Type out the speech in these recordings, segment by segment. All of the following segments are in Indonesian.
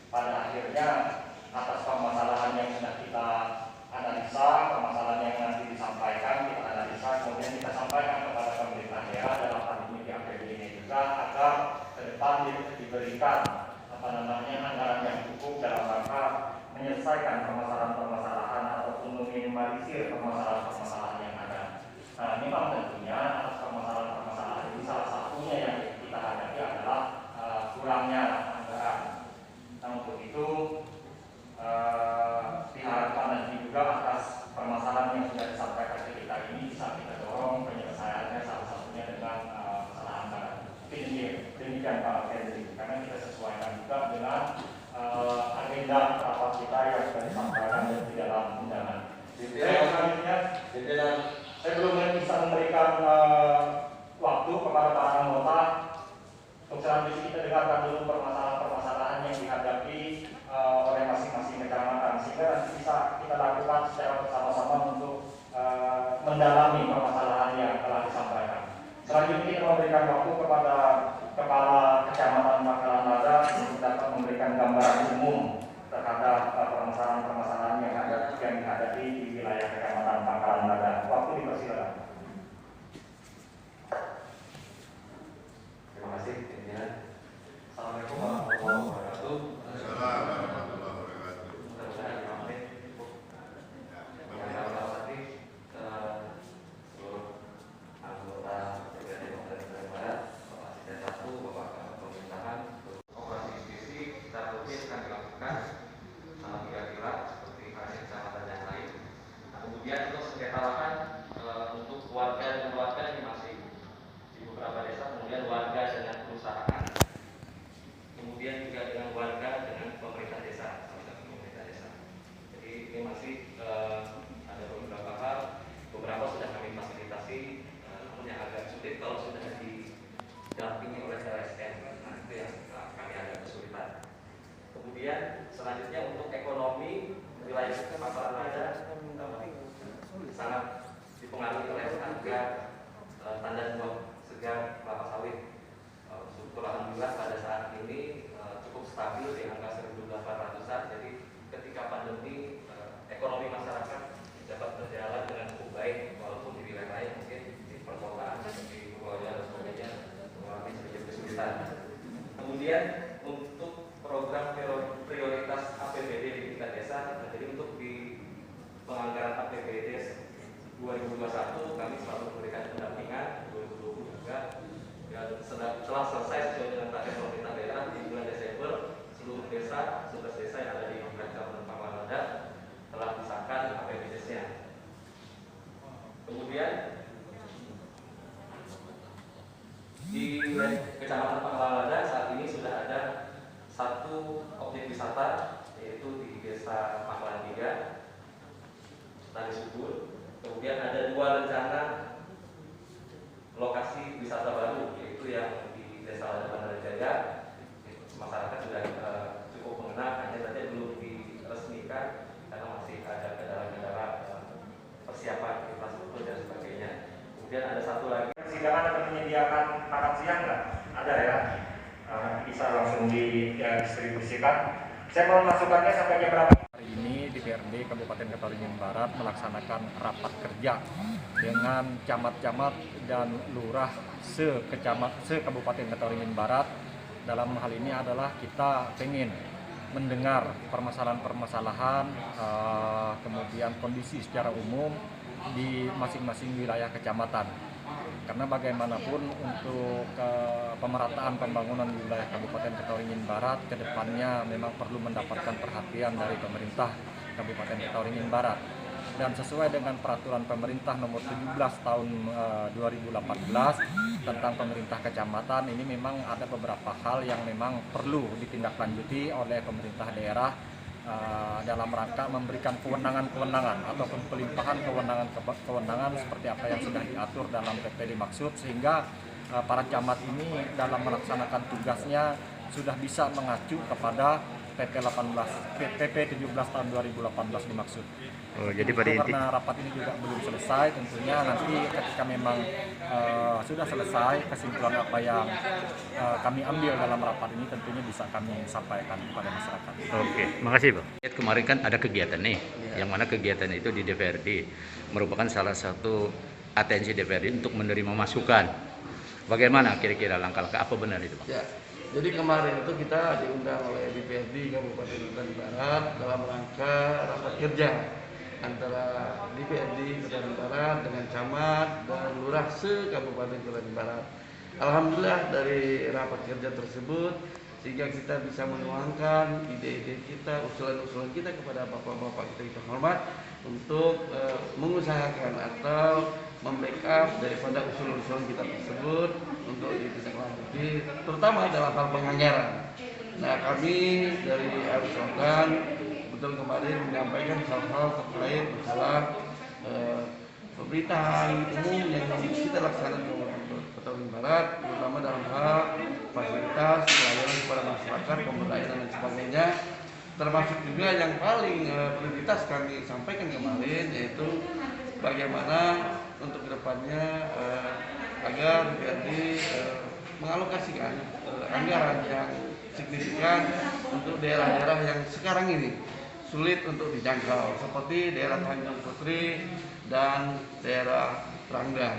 pada akhirnya atas permasalahan yang sudah kita analisa, permasalahan yang nanti disampaikan kita analisa, kemudian kita sampaikan kepada pemerintah daerah dalam hal ini di APBD ini juga agar ke depan diberikan anggaran yang cukup dalam rangka menyelesaikan permasalahan-permasalahan ataupun meminimalisir permasalahan-permasalahan yang ada. Nah, memang tentunya atas permasalahan-permasalahan ini salah satunya yang kita hadapi adalah kurangnya anggaran. Nah, untuk itu diharapkan nanti juga atas permasalahan yang sudah disampaikan ke kita ini bisa kita dorong penyelesaiannya salah satunya dengan masalah anggaran. Demikian Pak Henry, karena kita sesuaikan juga dengan agenda rapat kita yang sudah disampaikan di dalam undangan. Selanjutnya, saya belum bisa memberikan waktu kepada para anggota untuk selanjutnya kita dengarkan dulu permasalahan-permasalahan yang dihadapi oleh masing-masing kecamatan, sehingga nanti bisa kita lakukan secara bersama-sama untuk mendalami permasalahan yang telah disampaikan. Selanjutnya kita memberikan waktu kepada Kepala Kecamatan Pangkalan Lada untuk dapat memberikan gambaran umum terhadap permasalahan-permasalahan yang dihadapi di wilayah Kecamatan Pangkalan Lada. Waktu dipersilakan. Terima kasih. Assalamualaikum warahmatullahi wabarakatuh. Kemudian untuk sengketa lahan untuk warga dengan warga ini masih di beberapa desa, kemudian warga dengan perusahaan, kemudian juga dengan warga dengan pemerintah desa, salah satu pemerintah desa. Jadi ini masih ada beberapa hal, beberapa sudah kami fasilitasi, namun yang agak sulit kalau sudah didampingi oleh LSM, nah itu yang kami agak kesulitan. Kemudian selanjutnya untuk ekonomi wilayah kita masalah ada sangat dipengaruhi oleh harga tandan buah segar kelapa sawit. Syukur alhamdulillah pada saat ini cukup stabil di angka 1.800-an. Jadi ketika pandemi ekonomi masyarakat dapat berjalan dengan cukup baik, walaupun di wilayah lain mungkin di perkotaan seperti Purworejo dan sebagainya mengalami sedikit kesulitan. Kemudian untuk program prioritas APBD di tingkat desa, jadi untuk di penganggaran APBD 2021 kami selalu memberikan pendampingan, 2020 juga, dan setelah selesai sesuai dengan target pemerintah daerah di bulan Desember, seluruh desa, 11 desa yang ada di Kecamatan Pangkalan Lada telah disahkan APBD-nya. Kemudian di Kecamatan Pangkalan Lada saat ini sudah ada satu objek wisata, yaitu di Desa Pangkalan 3, Tani Subur. Kemudian ada 2 rencana lokasi wisata baru, yaitu yang di Desa Lada Bandara Jaya. Masyarakat sudah cukup mengenal, hanya saja belum diresmikan karena masih ada kendala-kendala persiapan infrastruktur dan sebagainya. Kemudian ada satu lagi. Persidangan akan menyediakan makan siang nggak? Ada ya? Bisa langsung didistribusikan. Saya mau masukkannya sampai jam berapa? Hari ini DPRD Kabupaten Ketaringin Barat melaksanakan rapat kerja dengan camat-camat dan lurah se-Kabupaten Ketaringin Barat. Dalam hal ini adalah kita ingin mendengar permasalahan-permasalahan, kemudian kondisi secara umum di masing-masing wilayah kecamatan. Karena bagaimanapun untuk pemerataan pembangunan di wilayah Kabupaten Ketaringin Barat ke depannya memang perlu mendapatkan perhatian dari pemerintah Kabupaten Ketaringin Barat. Dan sesuai dengan peraturan pemerintah nomor 17 tahun 2018 tentang pemerintah kecamatan, ini memang ada beberapa hal yang memang perlu ditindaklanjuti oleh pemerintah daerah dalam rangka memberikan kewenangan-kewenangan ataupun pelimpahan kewenangan seperti apa yang sudah diatur dalam PP dimaksud, sehingga para camat ini dalam melaksanakan tugasnya sudah bisa mengacu kepada PP 17 tahun 2018 dimaksud. Oh, jadi pada inti Karena rapat ini juga belum selesai, tentunya nanti ketika memang sudah selesai, kesimpulan apa yang kami ambil dalam rapat ini tentunya bisa kami sampaikan kepada masyarakat. Oke, makasih Pak. Kemarin kan ada kegiatan nih, yang mana kegiatan itu di DPRD merupakan salah satu atensi DPRD untuk menerima masukan. Bagaimana kira-kira langkah-langkah apa benar itu Pak? Ya, jadi kemarin itu kita diundang oleh DPRD Kabupaten Kutai Barat dalam rangka rapat kerja antara DPRD Kutai Barat dengan camat dan lurah se-Kabupaten Kutai Barat. Alhamdulillah dari rapat kerja tersebut sehingga kita bisa menuangkan ide-ide kita, usulan-usulan kita kepada bapak-bapak kita yang hormat untuk mengusahakan atau membackup daripada usul-usul kita tersebut untuk ditindaklanjuti, terutama dalam hal penganggaran. Nah, kami dari Arus Selatan betul kemarin menyampaikan hal-hal terkait masalah pemerintahan umum yang kita laksanakan di Kota Barat, terutama dalam hal fasilitas pelayanan kepada masyarakat, pemberdayaan dan lain sebagainya. Termasuk juga yang paling prioritas kami sampaikan kemarin yaitu bagaimana untuk kedepannya agar DPRD mengalokasikan anggaran yang signifikan untuk daerah-daerah yang sekarang ini sulit untuk dijangkau seperti daerah Tanjung Putri dan daerah Rangga,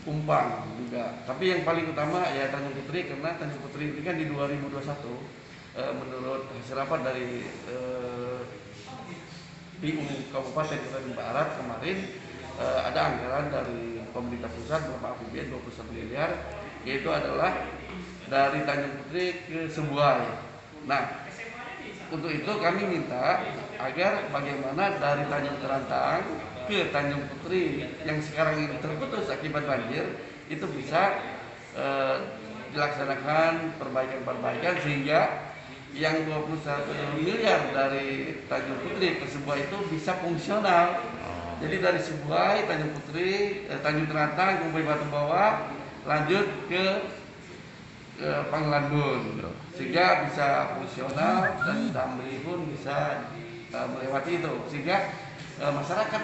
Umpang juga. Tapi yang paling utama ya Tanjung Putri, karena Tanjung Putri ini kan di 2021 menurut hasil rapat dari PU Kabupaten Kutai Barat kemarin ada anggaran dari pemerintah pusat berupa APBN 21 miliar, yaitu adalah dari Tanjung Putri ke Sebuai. Nah, untuk itu kami minta agar bagaimana dari Tanjung Terantang ke Tanjung Putri yang sekarang ini terputus akibat banjir itu bisa dilaksanakan perbaikan-perbaikan sehingga yang 21 miliar dari Tanjung Putri ke Sebuai itu bisa fungsional. Jadi dari Sebuai, Tanjung Putri, Tanjung Terantang, Kumbai Batu Bawah, lanjut ke Panglandun, sehingga bisa fungsional dan Damri pun bisa melewati itu, sehingga masyarakat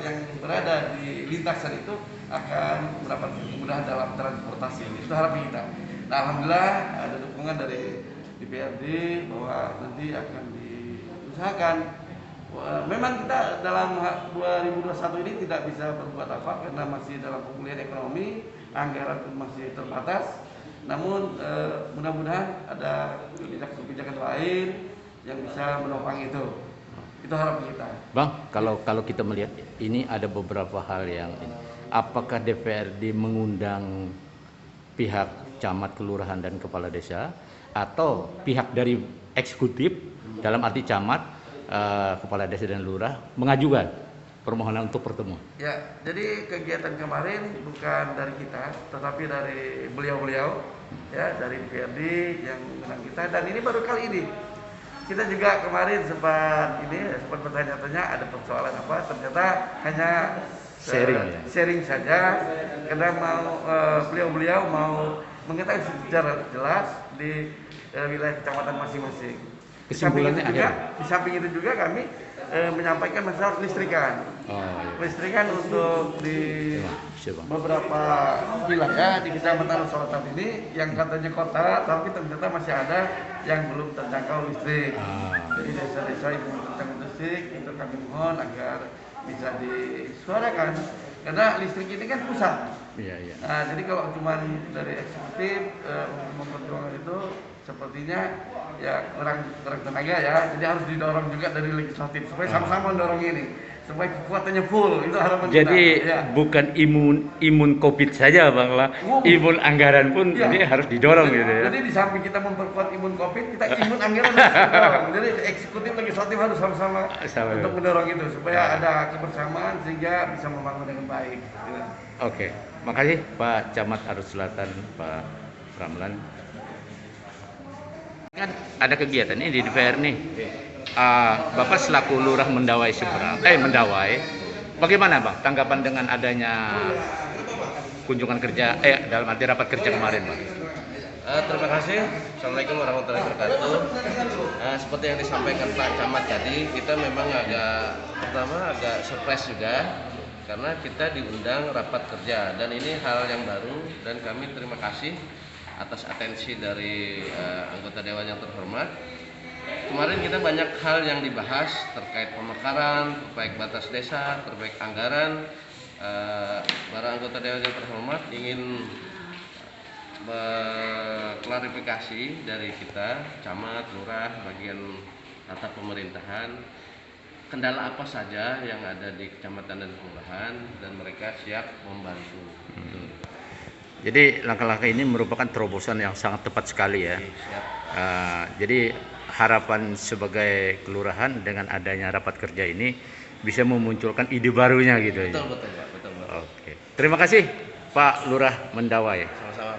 yang berada di lintasan itu akan mendapat kemudahan dalam transportasi. Itu harapan kita. Nah, alhamdulillah ada dukungan dari DPRD bahwa nanti akan diusahakan. Memang kita dalam 2021 ini tidak bisa berbuat apa karena masih dalam pemulihan ekonomi, anggaran pun masih terbatas. Namun mudah-mudahan ada kebijakan lain yang bisa menopang itu. Itu harapan kita. Bang, kalau kita melihat ini ada beberapa hal yang apakah DPRD mengundang pihak camat, kelurahan dan kepala desa atau pihak dari eksekutif dalam arti camat, kepala desa dan lurah mengajukan permohonan untuk pertemuan? Ya, jadi kegiatan kemarin bukan dari kita, tetapi dari beliau-beliau, ya, dari DPRD yang mengundang kita, dan ini baru kali ini. Kita juga kemarin sempat bertanya-tanya ada persoalan apa, ternyata hanya sharing saja, karena beliau-beliau mau mengetahui secara jelas di wilayah kecamatan masing-masing. Di samping itu juga kami menyampaikan masalah listrikan. Listrikan untuk di beberapa wilayah di Kecamatan Selatan ini yang katanya kota, tapi ternyata masih ada yang belum terjangkau listrik. Jadi desa-desa yang belum terjangkau listrik itu kami mohon agar bisa disuarakan, karena listrik ini kan pusat. Nah, jadi kalau cuma dari eksekutif memperjuangkan itu sepertinya ya kurang tenaga ya, jadi harus didorong juga dari legislatif supaya sama-sama mendorong ini supaya kekuatannya full. Itu harapan kita. Jadi bukan imun COVID saja Bang lah, imun anggaran pun ini harus didorong gitu ya. Jadi di samping kita memperkuat imun COVID, kita imun anggaran harus didorong. Jadi eksekutif legislatif harus sama-sama untuk mendorong itu supaya ada kebersamaan sehingga bisa membangun dengan baik. Oke, makasih Pak Camat Arus Selatan, Pak Ramlan. Kan ada kegiatan ini di DPR nih. Bapak selaku lurah Mendawai seberang, Mendawai, bagaimana Bang tanggapan dengan adanya kunjungan kerja dalam arti rapat kerja kemarin Bang? Terima kasih. Assalamualaikum warahmatullahi wabarakatuh. Seperti yang disampaikan Pak Camat tadi, kita memang agak surprise juga karena kita diundang rapat kerja dan ini hal yang baru dan kami terima kasih atas atensi dari anggota dewan yang terhormat. Kemarin kita banyak hal yang dibahas terkait pemekaran, terkait batas desa, terkait anggaran. Para anggota dewan yang terhormat ingin klarifikasi dari kita, camat, lurah, bagian tata pemerintahan, kendala apa saja yang ada di kecamatan dan kelurahan, dan mereka siap membantu. Jadi langkah-langkah ini merupakan terobosan yang sangat tepat sekali ya. Siap. Jadi harapan sebagai kelurahan dengan adanya rapat kerja ini bisa memunculkan ide barunya gitu. Betul Pak, betul. Oke. Terima kasih Pak Lurah Mendawai. Sama-sama.